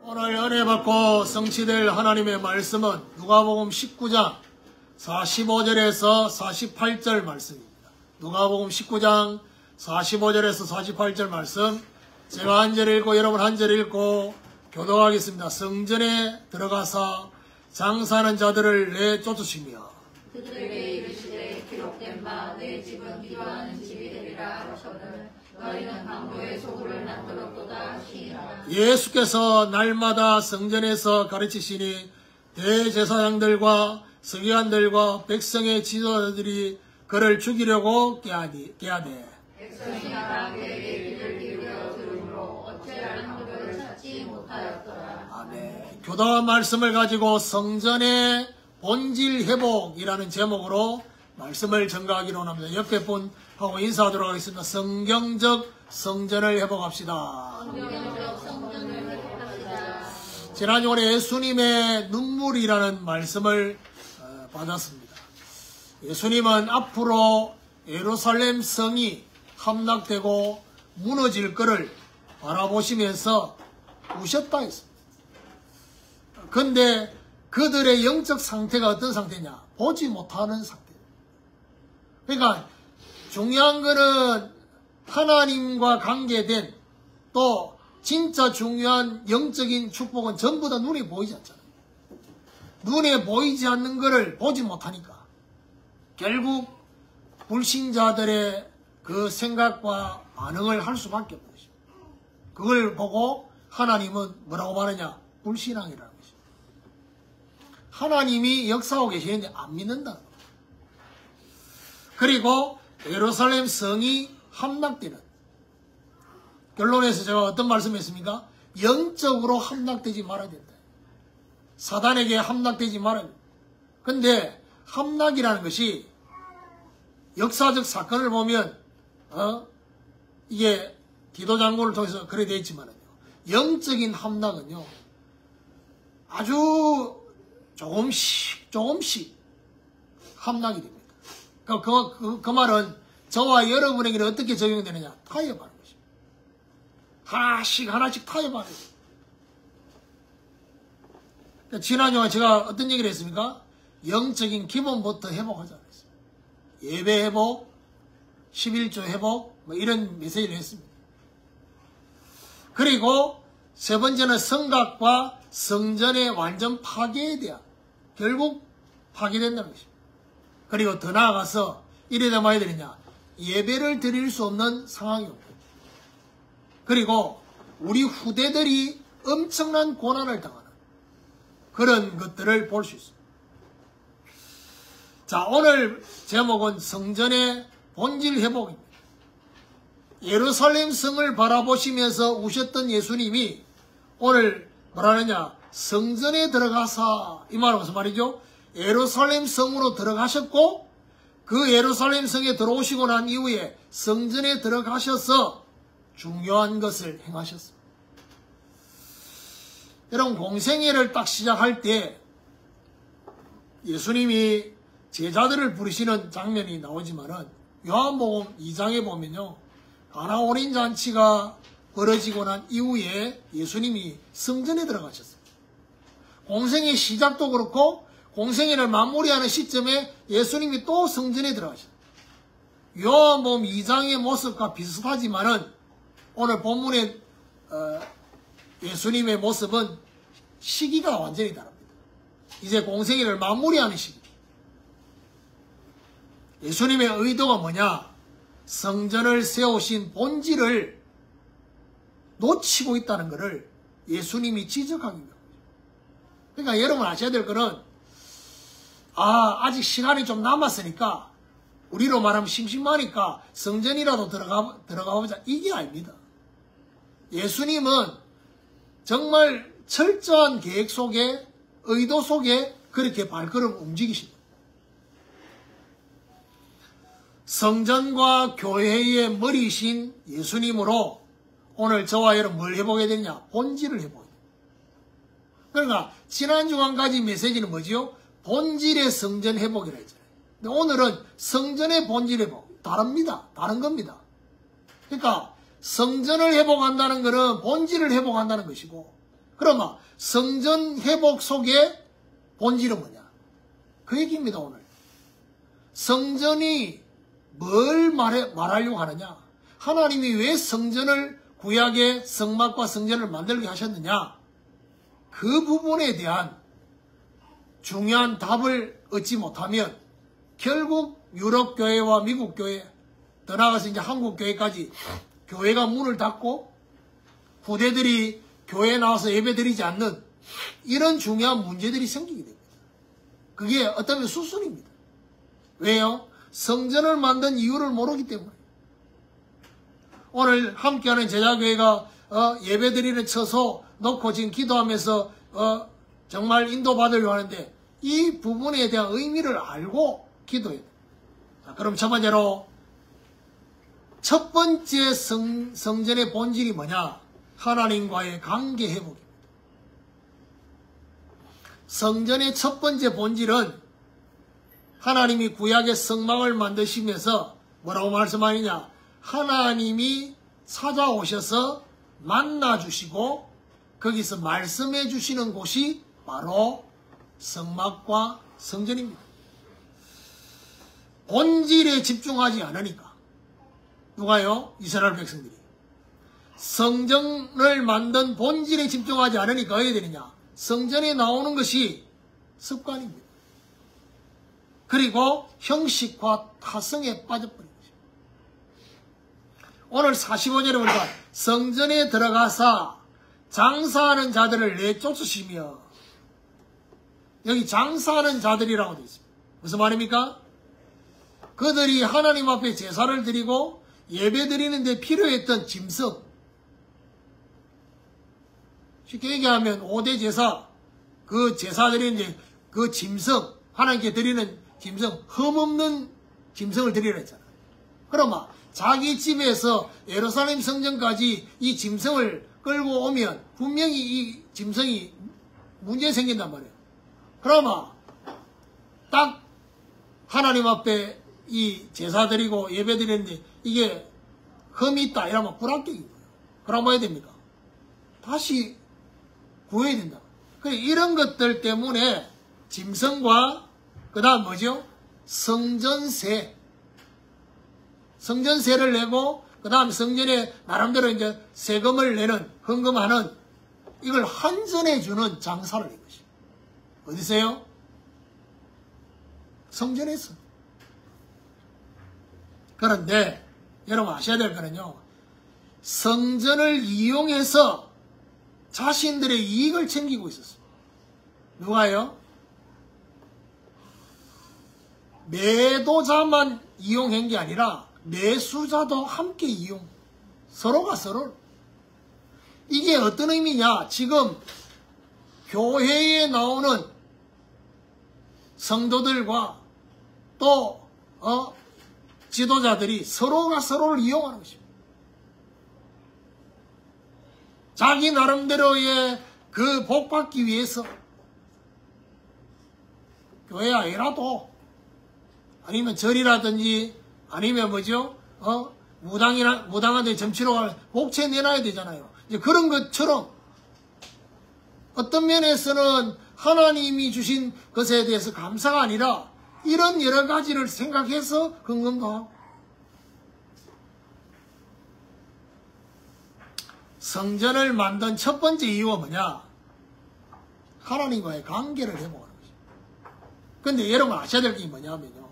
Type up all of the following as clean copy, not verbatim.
오늘 은혜 받고 성취될 하나님의 말씀은 누가복음 19장 45절에서 48절 말씀입니다. 누가복음 19장 45절에서 48절 말씀, 제가 한 절 읽고 여러분 한 절 읽고 교독하겠습니다. 성전에 들어가사 장사하는 자들을 내쫓으시며 그들에게 이르시되 기록된 바 내 집은 기도하는 집이 되리라 하셔는 너희는 강도의 소굴을 만들었도다 하시니라. 예수께서 날마다 성전에서 가르치시니 대제사장들과 서기관들과 백성의 지도자들이 그를 죽이려고 깨하되 백성이 그에게 귀를 기울여 들으므로 어찌할 방법을 찾지 못하였더라. 아멘. 교독한 말씀을 가지고 성전의 본질 회복이라는 제목으로 말씀을 전가하기로 합니다. 옆에 분하고 인사하도록 하겠습니다. 성경적 성전을 회복합시다. 성경적 성전을 회복합시다. 지난주에 예수님의 눈물이라는 말씀을 받았습니다. 예수님은 앞으로 예루살렘 성이 함락되고 무너질 것을 바라보시면서 우셨다 했습니다. 그런데 그들의 영적 상태가 어떤 상태냐? 보지 못하는 상태. 그러니까 중요한 거는 하나님과 관계된 또 진짜 중요한 영적인 축복은 전부 다 눈에 보이지 않잖아요. 눈에 보이지 않는 거를 보지 못하니까 결국 불신자들의 그 생각과 반응을 할 수밖에 없는 것입니다. 그걸 보고 하나님은 뭐라고 말하냐? 불신앙이라는 것입니다. 하나님이 역사하고 계시는데 안 믿는다. 그리고 예루살렘 성이 함락되는, 결론에서 제가 어떤 말씀했습니까? 영적으로 함락되지 말아야 된다. 사단에게 함락되지 말아야 된다. 근데 함락이라는 것이 역사적 사건을 보면 이게 디도 장군을 통해서 그래 되어 있지만요, 영적인 함락은요 아주 조금씩 함락이 됩니다. 그 말은 저와 여러분에게는 어떻게 적용되느냐? 타협하는 것입니다. 하나씩 타협하는 거예요. 그러니까 지난주에 제가 어떤 얘기를 했습니까? 영적인 기본부터 회복하자 그랬어요. 예배 회복, 11조 회복, 뭐 이런 메시지를 했습니다. 그리고 세 번째는 성곽과 성전의 완전 파괴에 대한, 결국 파괴된다는 것입니다. 그리고 더 나아가서 이래야 뭐야 되느냐? 예배를 드릴 수 없는 상황이 옵니다. 그리고 우리 후대들이 엄청난 고난을 당하는 그런 것들을 볼 수 있습니다. 자, 오늘 제목은 성전의 본질 회복입니다. 예루살렘 성을 바라보시면서 우셨던 예수님이 오늘 뭐라느냐? 성전에 들어가사, 이 말은 무슨 말이죠? 예루살렘 성으로 들어가셨고 그 예루살렘 성에 들어오시고 난 이후에 성전에 들어가셔서 중요한 것을 행하셨습니다. 여러분, 공생애를 딱 시작할 때 예수님이 제자들을 부르시는 장면이 나오지만은 요한복음 2장에 보면요, 가나 혼인 잔치가 벌어지고 난 이후에 예수님이 성전에 들어가셨어요. 공생애 시작도 그렇고 공생애를 마무리하는 시점에 예수님이 또 성전에 들어가셨어요. 요한복음 2장의 모습과 비슷하지만은 오늘 본문의 예수님의 모습은 시기가 완전히 다릅니다. 이제 공생애를 마무리하는 시기. 예수님의 의도가 뭐냐? 성전을 세우신 본질을 놓치고 있다는 것을 예수님이 지적하기 위함입니다. 그러니까 여러분 아셔야 될 거는, 아직 시간이 좀 남았으니까, 우리로 말하면 심심하니까 성전이라도 들어가 보자, 이게 아닙니다. 예수님은 정말 철저한 계획 속에, 의도 속에 그렇게 발걸음 움직이십니다. 성전과 교회의 머리이신 예수님으로 오늘 저와 여러분 뭘 해보게 되느냐? 본질을 해보게 됩니다. 그러니까 지난 주간까지 메시지는 뭐지요? 본질의 성전 회복이라 했잖아요. 근데 오늘은 성전의 본질 회복. 다릅니다. 다른 겁니다. 그러니까 성전을 회복한다는 것은 본질을 회복한다는 것이고, 그러면 성전 회복 속의 본질은 뭐냐? 그 얘기입니다, 오늘. 성전이 뭘 말하려고 하느냐? 하나님이 왜 성전을, 구약의 성막과 성전을 만들게 하셨느냐? 그 부분에 대한 중요한 답을 얻지 못하면 결국 유럽 교회와 미국 교회, 더 나아가서 이제 한국 교회까지 교회가 문을 닫고 후대들이 교회에 나와서 예배드리지 않는 이런 중요한 문제들이 생기게 됩니다. 그게 어쩌면 수순입니다. 왜요? 성전을 만든 이유를 모르기 때문에. 오늘 함께하는 제자교회가 예배드리는 처소 놓고 지금 기도하면서 정말 인도받으려고 하는데 이 부분에 대한 의미를 알고 기도해야 돼요. 자, 그럼 첫 번째로 첫 번째 성전의 본질이 뭐냐? 하나님과의 관계 회복입니다. 성전의 첫 번째 본질은 하나님이 구약의 성막을 만드시면서 뭐라고 말씀하느냐? 하나님이 찾아오셔서 만나주시고 거기서 말씀해 주시는 곳이 바로 성막과 성전입니다. 본질에 집중하지 않으니까. 누가요? 이스라엘 백성들이. 성전을 만든 본질에 집중하지 않으니까 어떻게 되느냐? 성전에 나오는 것이 습관입니다. 그리고 형식화 타성에 빠져버린 것입니다. 오늘 45절에 보니까 성전에 들어가서 장사하는 자들을 내쫓으시며, 여기 장사하는 자들이라고 되어 있습니다. 무슨 말입니까? 그들이 하나님 앞에 제사를 드리고 예배 드리는 데 필요했던 짐승, 쉽게 얘기하면 5대 제사, 그 제사 드리는데 그 짐승, 하나님께 드리는 짐승, 흠없는 짐승을 드리라 했잖아요. 그러면 자기 집에서 예루살렘 성전까지 이 짐승을 끌고 오면 분명히 이 짐승이 문제 생긴단 말이에요. 그러면 딱 하나님 앞에 이 제사 드리고 예배 드리는데 이게 흠이 있다 이러면 불합격인 거예요. 그럼 뭐 해야 됩니까? 다시 구해야 된다. 이런 것들 때문에 짐승과 그 다음 뭐죠? 성전세를 내고 그 다음 성전에 나름대로 이제 세금을 내는, 헌금하는, 이걸 환전해주는 장사를 낸 것이에요. 어디서요? 성전에서. 그런데 여러분 아셔야 될 거는요, 성전을 이용해서 자신들의 이익을 챙기고 있었어요. 누가요? 매도자만 이용한 게 아니라 매수자도 함께 이용, 서로가 서로를. 이게 어떤 의미냐? 지금 교회에 나오는 성도들과 또 지도자들이 서로가 서로를 이용하는 것입니다. 자기 나름대로의 그 복 받기 위해서 교회 아니라도, 아니면 절이라든지, 아니면 뭐죠? 무당한 데 점치러 갈 복채 내놔야 되잖아요. 이제 그런 것처럼 어떤 면에서는 하나님이 주신 것에 대해서 감사가 아니라 이런 여러 가지를 생각해서 헌금도 하고. 성전을 만든 첫 번째 이유가 뭐냐? 하나님과의 관계를 회복하는 것입니다. 근데 여러분 아셔야 될 게 뭐냐면요,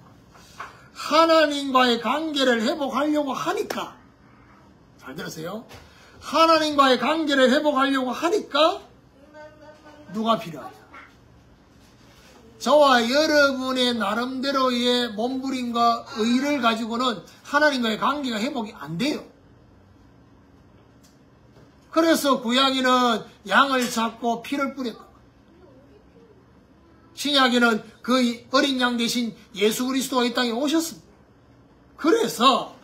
하나님과의 관계를 회복하려고 하니까, 잘 들으세요? 하나님과의 관계를 회복하려고 하니까 누가 필요하냐? 저와 여러분의 나름대로의 몸부림과 의를 가지고는 하나님과의 관계가 회복이 안 돼요. 그래서 구약에는 양을 잡고 피를 뿌렸다. 신약에는 그 어린 양 대신 예수 그리스도가 이 땅에 오셨습니다. 그래서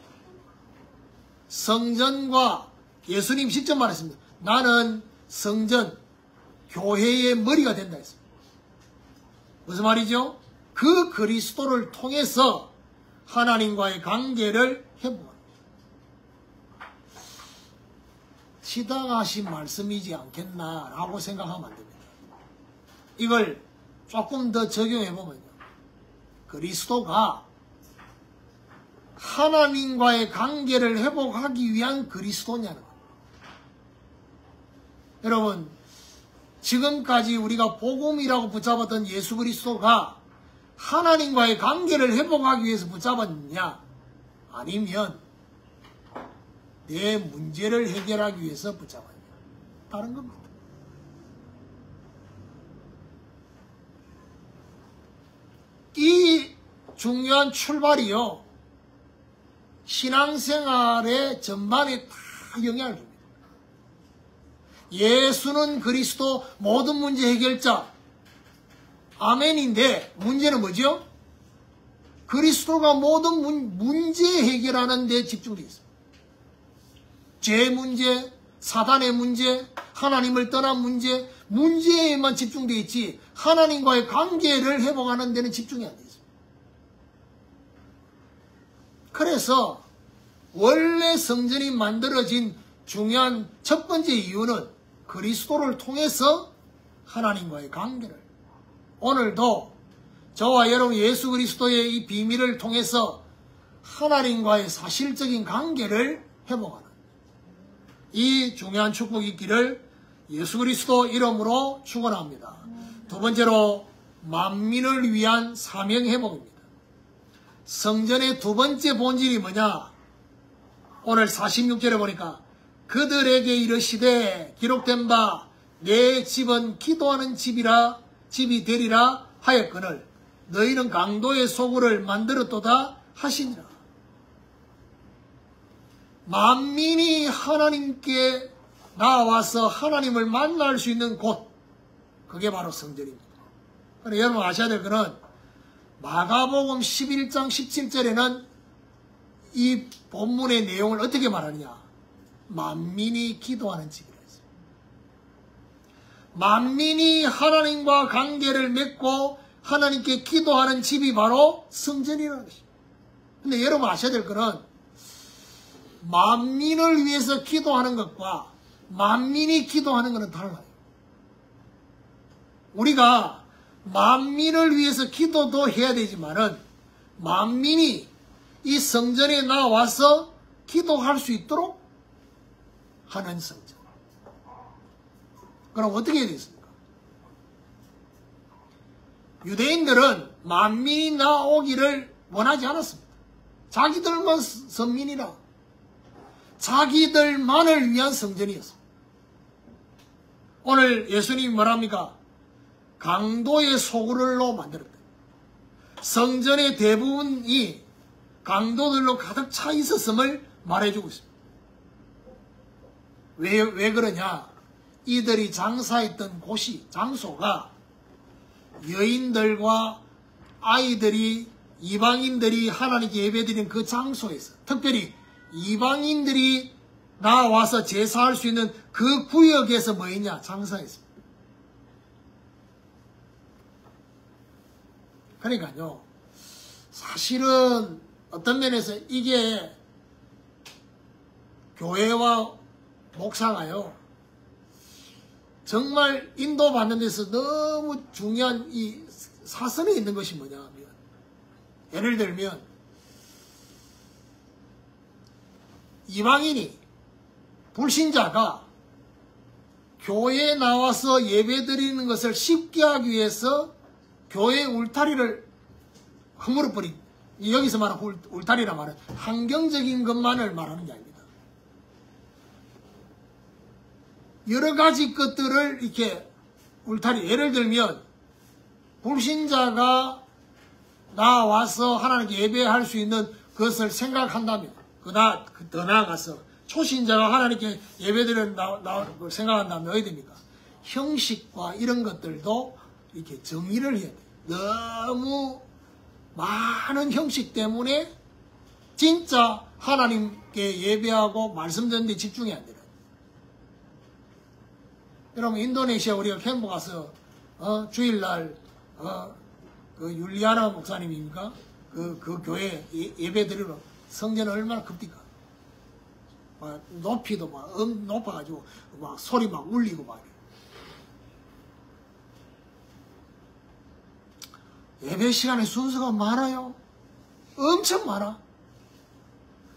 성전과 예수님 직접 말했습니다. 나는 성전, 교회의 머리가 된다 했습니다. 무슨 말이죠? 그 그리스도를 통해서 하나님과의 관계를 회복합니다. 하시다가 하신 말씀이지 않겠나라고 생각하면 안 됩니다. 이걸 조금 더 적용해 보면요. 그리스도가 하나님과의 관계를 회복하기 위한 그리스도냐는 겁니다. 여러분, 지금까지 우리가 복음이라고 붙잡았던 예수 그리스도가 하나님과의 관계를 회복하기 위해서 붙잡았느냐? 아니면 내 문제를 해결하기 위해서 붙잡았냐? 다른 겁니다. 이 중요한 출발이요, 신앙생활의 전반에 다 영향을 줍니다. 예수는 그리스도 모든 문제 해결자, 아멘인데 문제는 뭐죠? 그리스도가 모든 문제 해결하는 데 집중되어 있습니다. 죄 문제, 사단의 문제, 하나님을 떠난 문제, 문제에만 집중되어 있지 하나님과의 관계를 회복하는 데는 집중이 안 되어 있습니다. 그래서 원래 성전이 만들어진 중요한 첫 번째 이유는 그리스도를 통해서 하나님과의 관계를, 오늘도 저와 여러분 예수 그리스도의 이 비밀을 통해서 하나님과의 사실적인 관계를 회복하는 이 중요한 축복이 있기를 예수 그리스도 이름으로 축원합니다. 두 번째로 만민을 위한 사명 회복입니다. 성전의 두 번째 본질이 뭐냐? 오늘 46절에 보니까 그들에게 이르시되 기록된 바 내 집은 기도하는 집이 되리라 하였거늘 너희는 강도의 소굴을 만들었도다 하시니라. 만민이 하나님께 나와서 하나님을 만날 수 있는 곳, 그게 바로 성전입니다. 그런데 여러분 아셔야 될 것은 마가복음 11장 17절에는 이 본문의 내용을 어떻게 말하느냐? 만민이 기도하는 집이라 했어요. 만민이 하나님과 관계를 맺고 하나님께 기도하는 집이 바로 성전이라는 것입니다. 근데 여러분 아셔야 될 것은 만민을 위해서 기도하는 것과 만민이 기도하는 것은 달라요. 우리가 만민을 위해서 기도도 해야 되지만은 만민이 이 성전에 나와서 기도할 수 있도록 하는 성전. 그럼 어떻게 해야 되겠습니까? 유대인들은 만민이 나오기를 원하지 않았습니다. 자기들만 선민이라 자기들만을 위한 성전이었습니다. 오늘 예수님이 뭐랍니까? 강도의 소굴로 만들었다. 성전의 대부분이 강도들로 가득 차 있었음을 말해주고 있습니다. 왜 그러냐? 이들이 장사했던 곳이, 장소가 여인들과 아이들이, 이방인들이 하나님께 예배드리는 그 장소에서, 특별히 이방인들이 나와서 제사할 수 있는 그 구역에서 뭐 있냐? 장사했습니다. 그러니까요, 사실은 어떤 면에서 이게 교회와 목사가요, 정말 인도받는 데서 너무 중요한 이 사선에 있는 것이 뭐냐면, 예를 들면 이방인이, 불신자가 교회에 나와서 예배드리는 것을 쉽게 하기 위해서 교회 울타리를 허물어버린, 여기서 말하는 울타리라 말은 환경적인 것만을 말하는 게 아닙니다. 여러 가지 것들을 이렇게 울타리, 예를 들면 불신자가 나와서 하나님께 예배할 수 있는 것을 생각한다면, 더 나아가서 초신자가 하나님께 예배드리는 걸 생각한다면 어디 됩니까? 형식과 이런 것들도 이렇게 정의를 해야 돼요. 너무 많은 형식 때문에 진짜 하나님께 예배하고 말씀 듣는 데 집중이 안 돼요. 여러분, 인도네시아 우리가 캠프 가서 주일날 그 율리아나 목사님입니까? 그 교회 예배 드리러 성전은 얼마나 큽니까? 막 높이도 막 높아가지고 막 소리 막 울리고 막. 예배 시간에 순서가 많아요. 엄청 많아.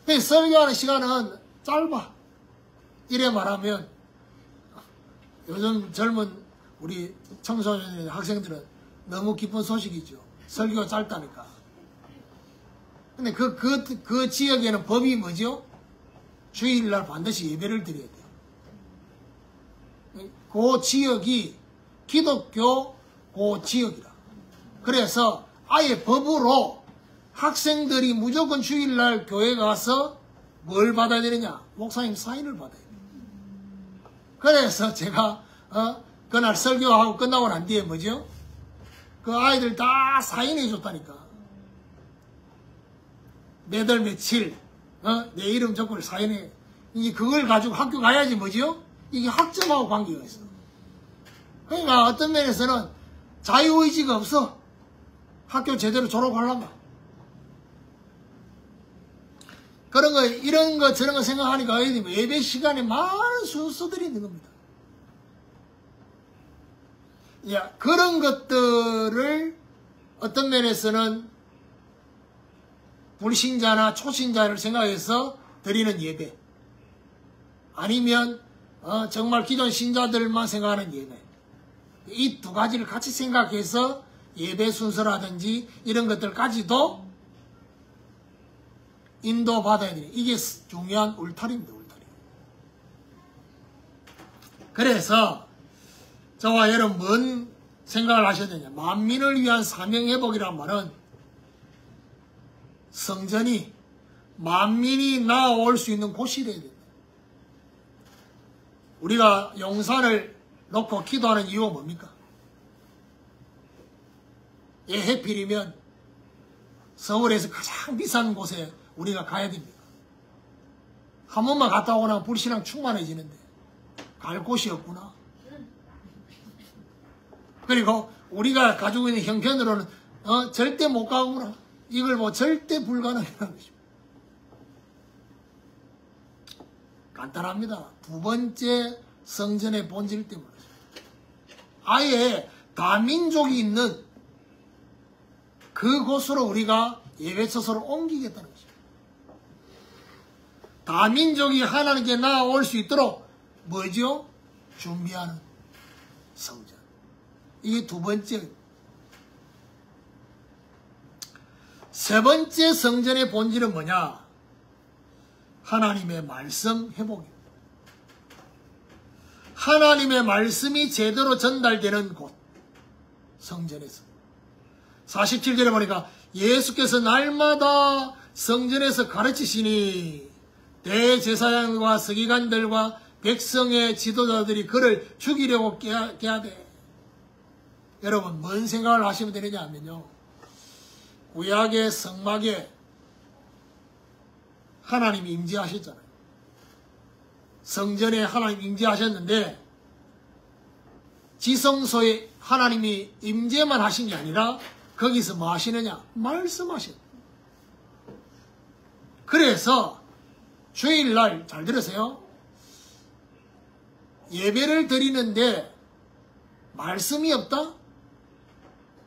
근데 설교하는 시간은 짧아. 이래 말하면 요즘 젊은 우리 청소년 학생들은 너무 기쁜 소식이죠. 설교가 짧다니까. 근데 그 지역에는 법이 뭐죠? 주일날 반드시 예배를 드려야 돼요. 그 지역이 기독교 그 지역이라. 그래서 아예 법으로 학생들이 무조건 주일날 교회 가서 뭘 받아야 되느냐? 목사님 사인을 받아야 돼요. 그래서 제가 그날 설교하고 끝나고 난 뒤에 뭐죠? 그 아이들 다 사인해 줬다니까. 매달 며칠 내 이름 적고를 사인해. 이제 그걸 가지고 학교 가야지 뭐죠? 이게 학점하고 관계가 있어. 그러니까 어떤 면에서는 자유의지가 없어. 학교 제대로 졸업하려면. 그런 거, 이런 거, 저런 거 생각하니까 예배 시간에 많은 순서들이 있는 겁니다. 야, 그런 것들을 어떤 면에서는 불신자나 초신자를 생각해서 드리는 예배. 아니면, 정말 기존 신자들만 생각하는 예배. 이 두 가지를 같이 생각해서 예배 순서라든지 이런 것들까지도 인도받아야 되는 이게 중요한 울타리입니다. 울타리. 그래서 저와 여러분 뭔 생각을 하셔야 되냐. 만민을 위한 사명회복이란 말은 성전이 만민이 나올 수 있는 곳이 되어야 된다. 우리가 용산을 놓고 기도하는 이유가 뭡니까? 예, 해필이면 서울에서 가장 비싼 곳에 우리가 가야 됩니다. 한 번만 갔다 오고 나면 불신앙 충만해지는데 갈 곳이 없구나. 그리고 우리가 가지고 있는 형편으로는 절대 못 가구나. 이걸 뭐 절대 불가능이라는 것입니다. 간단합니다. 두 번째 성전의 본질 때문에 아예 다민족이 있는 그곳으로 우리가 예배처소를 옮기겠다는 것입니다. 다민족이 하나님께 나아올 수 있도록 뭐죠? 준비하는 성전. 이게 두 번째. 세 번째 성전의 본질은 뭐냐? 하나님의 말씀 회복입니다. 하나님의 말씀이 제대로 전달되는 곳, 성전에서. 47절에 보니까 예수께서 날마다 성전에서 가르치시니 대제사장과 서기관들과 백성의 지도자들이 그를 죽이려고 깨하되. 여러분 뭔 생각을 하시면 되느냐 하면요, 구약의 성막에 하나님이 임재하셨잖아요. 성전에 하나님 임재하셨는데 지성소에 하나님이 임재만 하신 게 아니라 거기서 뭐 하시느냐? 말씀하셨다. 그래서 주일날 잘 들으세요. 예배를 드리는데 말씀이 없다?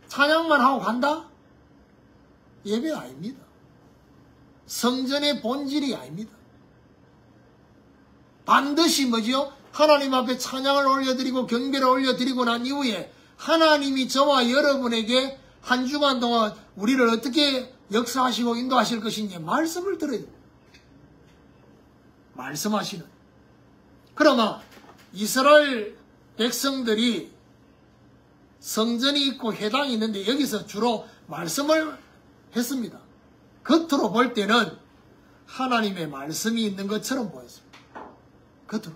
찬양만 하고 간다? 예배 아닙니다. 성전의 본질이 아닙니다. 반드시 뭐죠? 하나님 앞에 찬양을 올려드리고 경배를 올려드리고 난 이후에 하나님이 저와 여러분에게 한 주간 동안 우리를 어떻게 역사하시고 인도하실 것인지 말씀을 들어야 됩니다. 말씀하시는. 그러나 이스라엘 백성들이 성전이 있고 회당이 있는데 여기서 주로 말씀을 했습니다. 겉으로 볼 때는 하나님의 말씀이 있는 것처럼 보였습니다. 겉으로.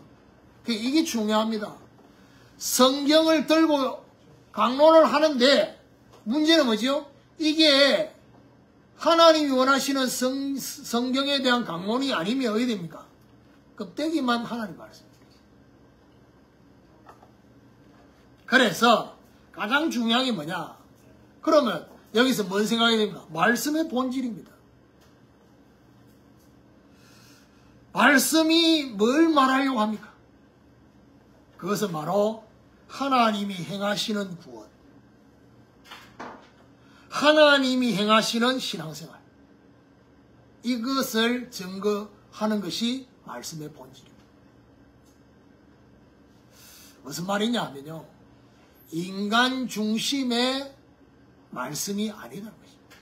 이게 중요합니다. 성경을 들고 강론을 하는데 문제는 뭐죠? 이게 하나님이 원하시는 성경에 대한 강론이 아니면 어디 됩니까? 껍데기만 하나님 말씀입니다. 그래서 가장 중요한 게 뭐냐? 그러면 여기서 뭔 생각이 됩니까? 말씀의 본질입니다. 말씀이 뭘 말하려고 합니까? 그것은 바로 하나님이 행하시는 구원, 하나님이 행하시는 신앙생활, 이것을 증거하는 것이 말씀의 본질입니다. 무슨 말이냐 하면요, 인간 중심의 말씀이 아니라는 것입니다.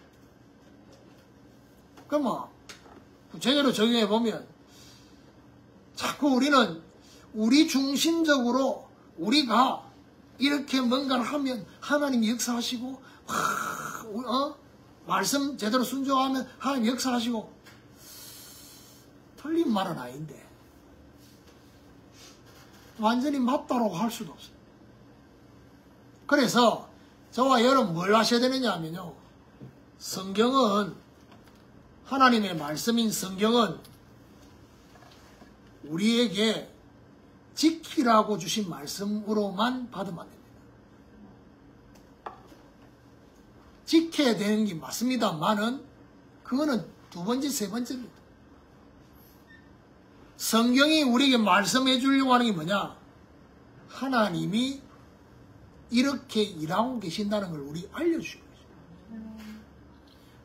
그럼 뭐 구체적으로 적용해 보면 자꾸 우리는 우리 중심적으로 우리가 이렇게 뭔가를 하면 하나님이 역사하시고 말씀 제대로 순종하면 하나님 역사하시고, 틀린 말은 아닌데 완전히 맞다라고 할 수도 없어요. 그래서 저와 여러분 뭘 하셔야 되느냐 하면요, 성경은, 하나님의 말씀인 성경은 우리에게 지키라고 주신 말씀으로만 받으면 안 됩니다. 지켜야 되는 게 맞습니다만은 그거는 두 번째, 세 번째입니다. 성경이 우리에게 말씀해 주려고 하는 게 뭐냐? 하나님이 이렇게 일하고 계신다는 걸 우리 알려주시는 거죠.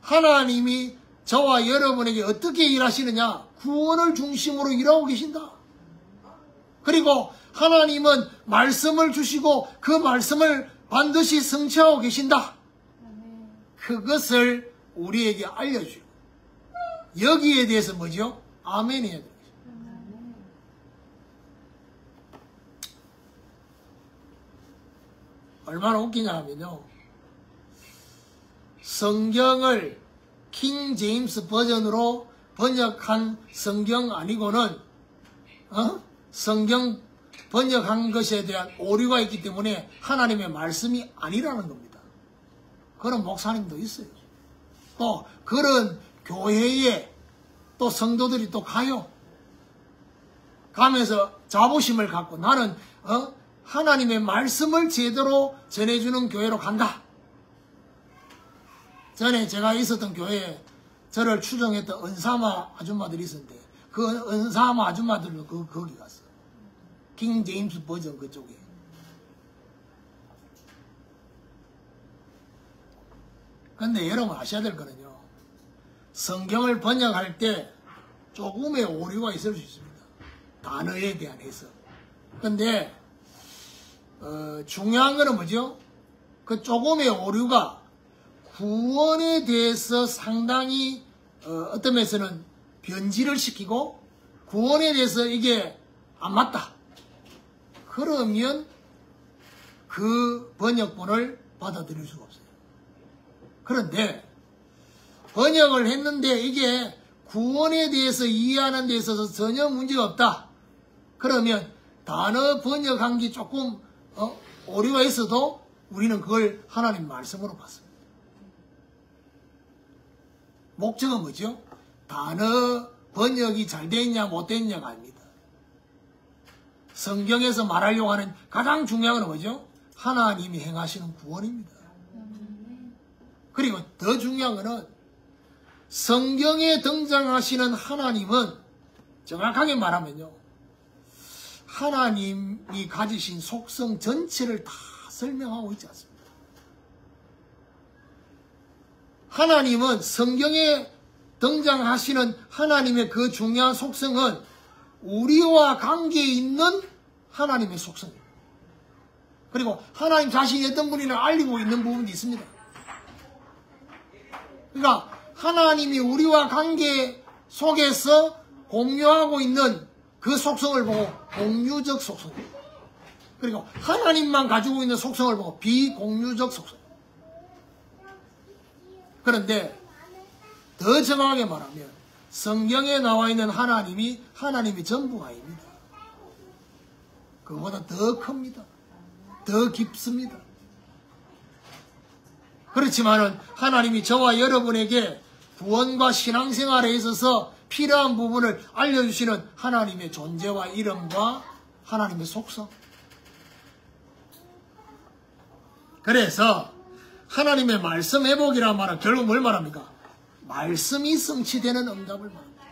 하나님이 저와 여러분에게 어떻게 일하시느냐? 구원을 중심으로 일하고 계신다. 그리고 하나님은 말씀을 주시고 그 말씀을 반드시 성취하고 계신다. 그것을 우리에게 알려주고, 여기에 대해서 뭐죠? 아멘 해야 돼요. 얼마나 웃기냐 하면요, 성경을 킹 제임스 버전으로 번역한 성경 아니고는 성경 번역한 것에 대한 오류가 있기 때문에 하나님의 말씀이 아니라는 겁니다. 그런 목사님도 있어요. 또 그런 교회에 또 성도들이 또 가요. 가면서 자부심을 갖고 나는 하나님의 말씀을 제대로 전해주는 교회로 간다. 전에 제가 있었던 교회에 저를 추종했던 은사마 아줌마들이 있었는데, 그 은사마 아줌마들도 거기 갔어. 킹 제임스 버전 그쪽에. 근데 여러분 아셔야 될 거는요, 성경을 번역할 때 조금의 오류가 있을 수 있습니다. 단어에 대한 해석. 근데 중요한 거는 뭐죠? 그 조금의 오류가 구원에 대해서 상당히 어떤 면에서는 변질을 시키고, 구원에 대해서 이게 안 맞다. 그러면 그 번역본을 받아들일 수가 없어요. 그런데 번역을 했는데 이게 구원에 대해서 이해하는 데 있어서 전혀 문제가 없다. 그러면 단어 번역한 게 조금 오류가 있어도 우리는 그걸 하나님 말씀으로 봤습니다. 목적은 뭐죠? 단어 번역이 잘 됐냐 못 됐냐가 아닙니다. 성경에서 말하려고 하는 가장 중요한 건 뭐죠? 하나님이 행하시는 구원입니다. 그리고 더 중요한 거는 성경에 등장하시는 하나님은 정확하게 말하면요, 하나님이 가지신 속성 전체를 다 설명하고 있지 않습니다. 하나님은, 성경에 등장하시는 하나님의 그 중요한 속성은 우리와 관계에 있는 하나님의 속성입니다. 그리고 하나님 자신이 어떤 분이를 알리고 있는 부분도 있습니다. 그러니까 하나님이 우리와 관계 속에서 공유하고 있는 그 속성을 보고 공유적 속성입니다. 그리고 하나님만 가지고 있는 속성을 보고 비공유적 속성. 그런데 더 정확하게 말하면 성경에 나와 있는 하나님이 하나님이 전부가 아닙니다. 그보다 더 큽니다. 더 깊습니다. 그렇지만은 하나님이 저와 여러분에게 구원과 신앙생활에 있어서 필요한 부분을 알려주시는 하나님의 존재와 이름과 하나님의 속성. 그래서 하나님의 말씀 회복이라는 말은 결국 뭘 말합니까? 말씀이 성취되는 응답을 말합니다.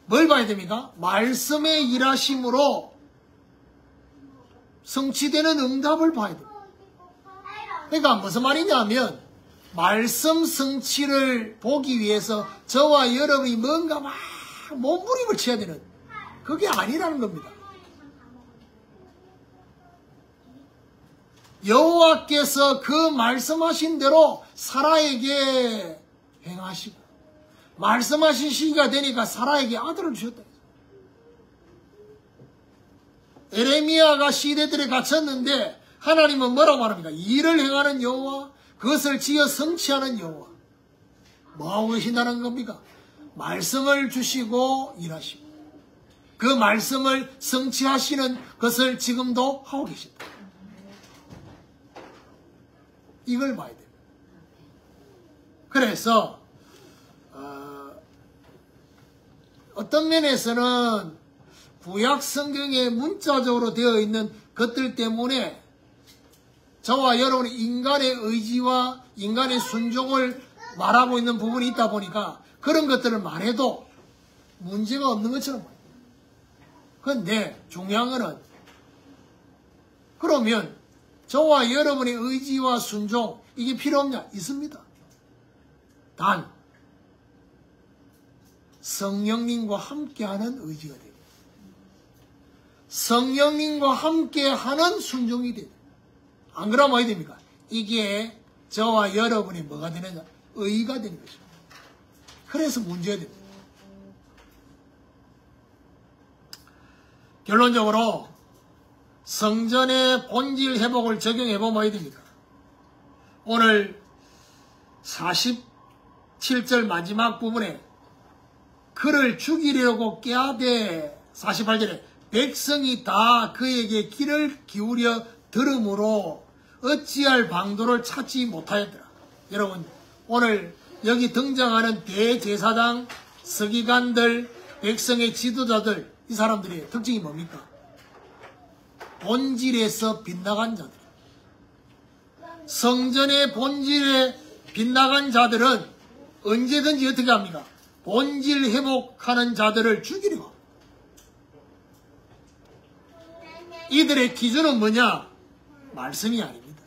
뭘 봐야 됩니까? 말씀의 일하심으로 성취되는 응답을 봐야 됩니다. 그러니까 무슨 말이냐면 말씀 성취를 보기 위해서 저와 여러분이 뭔가 막 몸부림을 쳐야 되는 그게 아니라는 겁니다. 여호와께서 그 말씀하신 대로 사라에게 행하시고 말씀하신 시기가 되니까 사라에게 아들을 주셨다. 에레미야가 시대들에 갇혔는데 하나님은 뭐라고 말합니까? 일을 행하는 여호와, 그것을 지어 성취하는 여호와. 뭐하고 계신다는 겁니까? 말씀을 주시고 일하시고 그 말씀을 성취하시는 것을 지금도 하고 계신다. 이걸 봐야 됩니다. 그래서 어떤 면에서는 구약 성경에 문자적으로 되어 있는 것들 때문에 저와 여러분의 인간의 의지와 인간의 순종을 말하고 있는 부분이 있다 보니까 그런 것들을 말해도 문제가 없는 것처럼 보여요. 그런데 중요한 거는 그러면 저와 여러분의 의지와 순종 이게 필요 없냐? 있습니다. 단 성령님과 함께하는 의지가 됩니다. 성령님과 함께하는 순종이 됩니다. 안 그러면 어디 됩니까? 이게 저와 여러분이 뭐가 되느냐? 의가 되는 것입니다. 그래서 문제가 됩니다. 결론적으로 성전의 본질 회복을 적용해보면 어디 됩니까? 오늘 47절 마지막 부분에 그를 죽이려고 꾀하되 48절에 백성이 다 그에게 귀를 기울여 들음으로 어찌할 방도를 찾지 못하였더라. 여러분 오늘 여기 등장하는 대제사장, 서기관들, 백성의 지도자들 이 사람들의 특징이 뭡니까? 본질에서 빗나간 자들. 성전의 본질에 빗나간 자들은 언제든지 어떻게 합니까? 본질 회복하는 자들을 죽이려고. 이들의 기준은 뭐냐? 말씀이 아닙니다.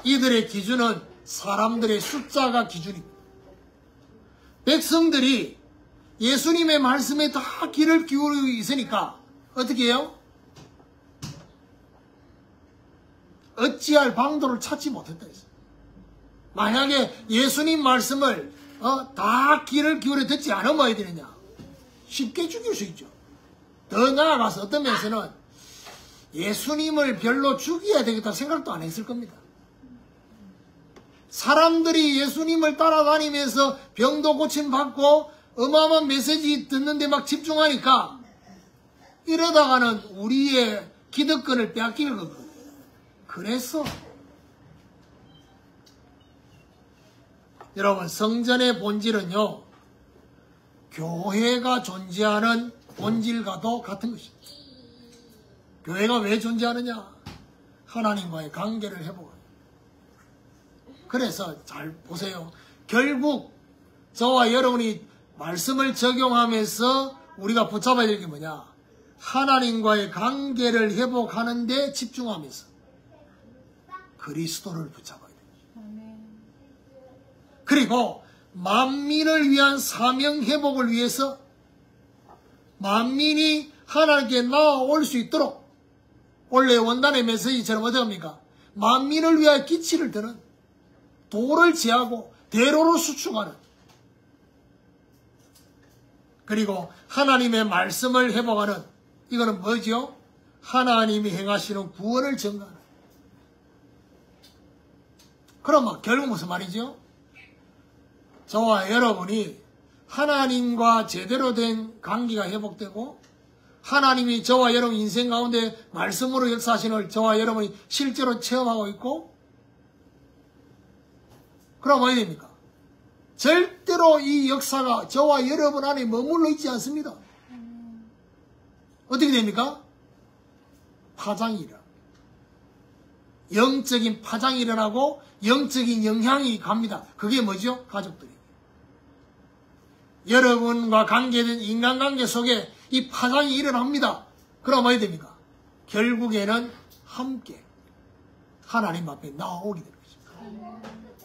이들의 기준은 사람들의 숫자가 기준입니다. 백성들이 예수님의 말씀에 다 귀를 기울이고 있으니까 어떻게 해요? 어찌할 방도를 찾지 못했다 했어요. 만약에 예수님 말씀을 다 귀를 기울여 듣지 않으면 어야 되느냐? 쉽게 죽일 수 있죠. 더 나아가서 어떤 면에서는 예수님을 별로 죽여야 되겠다 생각도 안 했을 겁니다. 사람들이 예수님을 따라다니면서 병도 고침받고 어마어마한 메시지 듣는데 막 집중하니까 이러다가는 우리의 기득권을 빼앗길 거거든요. 그래서 여러분 성전의 본질은요 교회가 존재하는 본질과도 같은 것입니다. 교회가 왜 존재하느냐? 하나님과의 관계를 회복하는. 그래서 잘 보세요. 결국 저와 여러분이 말씀을 적용하면서 우리가 붙잡아야 될 게 뭐냐? 하나님과의 관계를 회복하는 데 집중하면서 그리스도를 붙잡아야 됩니다. 그리고 만민을 위한 사명 회복을 위해서 만민이 하나님께 나아올 수 있도록 원래 원단의 메시지처럼 어떻게 합니까? 만민을 위하여 기치를 드는 도를 제하고 대로로 수축하는 그리고 하나님의 말씀을 회복하는 이거는 뭐죠? 하나님이 행하시는 구원을 증가하는. 그러면 결국 무슨 말이죠? 저와 여러분이 하나님과 제대로 된 관계가 회복되고 하나님이 저와 여러분 인생 가운데 말씀으로 역사하시는 걸 저와 여러분이 실제로 체험하고 있고 그럼 어떻게 됩니까? 절대로 이 역사가 저와 여러분 안에 머물러 있지 않습니다. 어떻게 됩니까? 파장이 일어납니다. 영적인 파장이 일어나고 영적인 영향이 갑니다. 그게 뭐죠? 가족들이. 여러분과 관계된 인간관계 속에 이 파장이 일어납니다. 그럼 어떻게 됩니까? 결국에는 함께 하나님 앞에 나오게 되는 것입니다.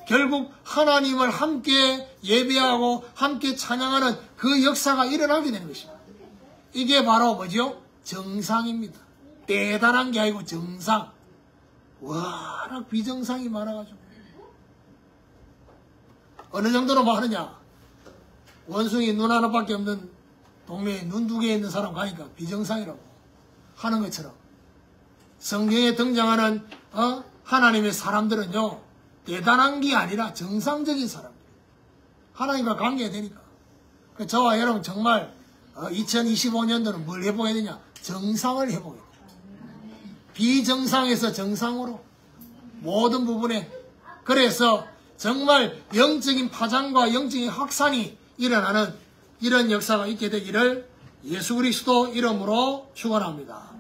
결국 하나님을 함께 예배하고 함께 찬양하는 그 역사가 일어나게 되는 것입니다. 이게 바로 뭐죠? 정상입니다. 대단한 게 아니고 정상. 워낙 비정상이 많아가지고 어느 정도로 많으냐? 원숭이 눈 하나밖에 없는 동네에 눈 2개 있는 사람 가니까 비정상이라고 하는 것처럼 성경에 등장하는 하나님의 사람들은요 대단한 게 아니라 정상적인 사람들, 하나님과 관계되니까. 저와 여러분 정말 2025년도는 뭘 해보게 되냐? 정상을 해보게 돼요. 비정상에서 정상으로 모든 부분에. 그래서 정말 영적인 파장과 영적인 확산이 일어나는 이런 역사가 있게 되기를 예수 그리스도 이름으로 축원합니다.